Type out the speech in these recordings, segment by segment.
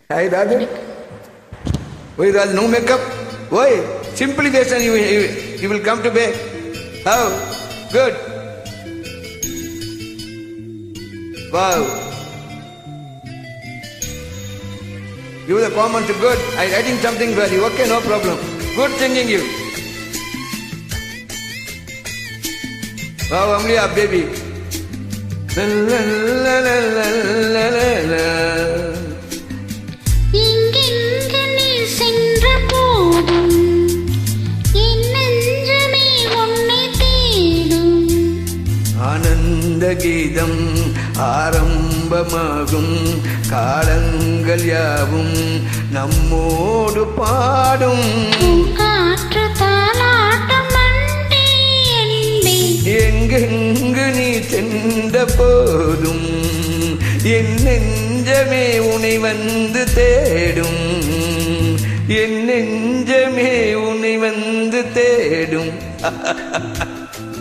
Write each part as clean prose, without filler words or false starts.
Hi, Raju. Why, Raju, no makeup? Why? Simply based on you will come to bed. How? Good. Wow. You the comments good. I writing something for you. Okay, no problem. Good singing you. Wow, Amliya, baby. La la la la la la la. இங்கெங்கு நீ சென்ற போதும் என் நெஞ்சமே உன்னை தேடும். ஆனந்த கீதம் ஆரம்பமாகும் காலங்கள் யாவும் நம்மோடு பாடும். காற்று தாலாட்டம் அன்பே அன்பே. எங்கெங்கு நீ சென்ற போதும் என் நெஞ்சமே உன்னை வந்து தேடும். என் நெஞ்சமே உன்னை வந்து தேடும்.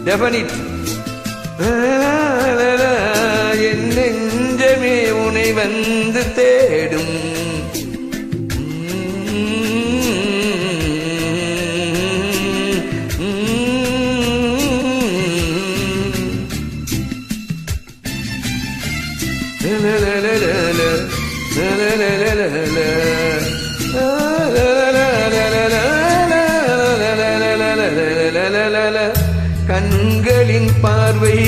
டெஃபனிட். என் நெஞ்சமே உன்னை வந்து தேடும். கண்களின் பார்வை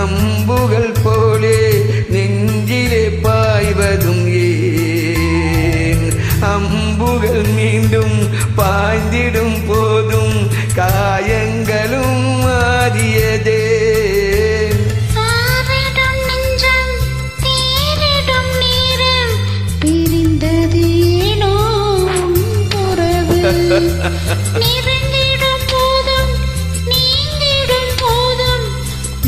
அம்புகள் போலே நெஞ்சிலே பாய்வதும் ஏன்? அம்புகள் மீண்டும் பாய்ந்திடும் போதும் காயங்களும் மாறியதே. நிறைந்திடும் போதும் நீங்கிடும் போதும்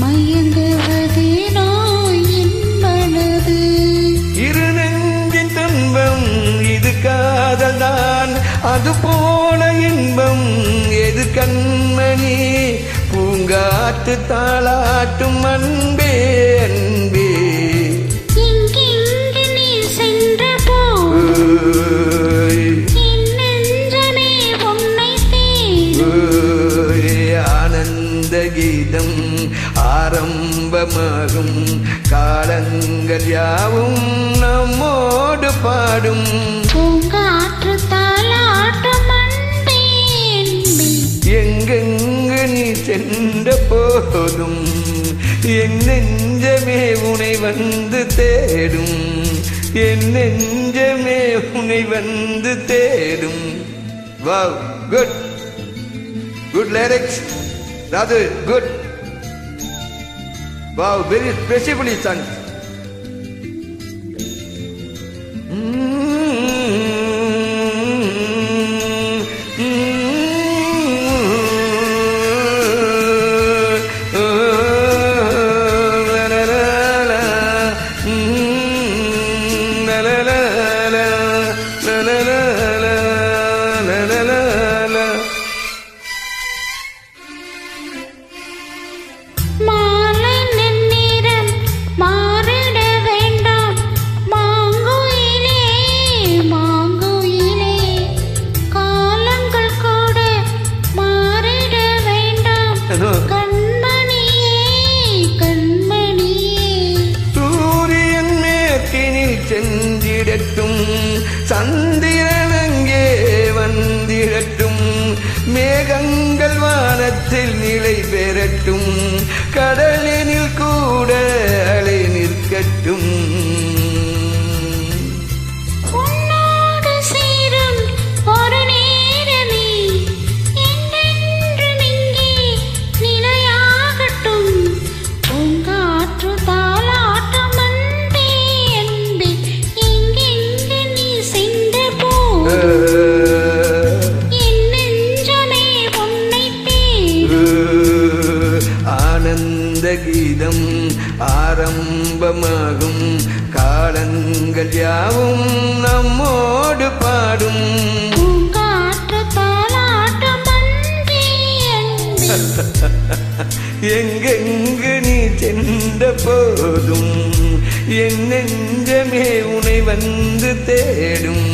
மயங்குவதேனோ என் மனது. இரு நெஞ்சின் துன்பம் இது காதல்தான், அது போல இன்பம் எது கண்மணி? பூங்காற்று தாளாட்டும் அன்பே அன்பே. இங்கெங்கு நீ சென்ற போதும் ஆனந்த கீதம் ஆரம்பமாகும் காலங்கள் யாவும் நம்மோடு பாடும். பூங்காற்று தாலாட்டம் அன்பே அன்பே. எங்கெங்கு நீ சென்ற போதும் என் நெஞ்சமே உன்னை வந்து தேடும். என் நெஞ்சமே உன்னை வந்து தேடும். Wow, good. Good lyrics. Rather good. Wow, very specifically sung. மாலை நெந்நேரம் மாறிட வேண்டாம் மாங்குயிலே மாங்குயிலே. காலங்கள் கூட மாறிட வேண்டாம் கண்மணியே கண்மணியே. சூரியன் மேற்கினில் சென்றிடட்டும், சந்திரன் அங்கே வந்திடட்டும், மேகங்கள் வானத்தில் நிலை பெறட்டும், கடலினில் கூட அலை நிற்கட்டும். உன்னோடு சேரும் ஒரு நேரமே என்றென்றும் இங்கே நிலையாகட்டும். பூங்காற்று தாலாட்டம் அன்பே அன்பே. எங்கெங்கு நீ சென்ற போதும் ஆனந்த கீதம் ஆரம்பமாகும் காலங்கள் யாவும் நம்மோடு பாடும். பூங்காற்று தாலாட்டம் அன்பே அன்பே. எங்கெங்கு நீ சென்ற போதும் என் நெஞ்சமே உனை வந்து தேடும்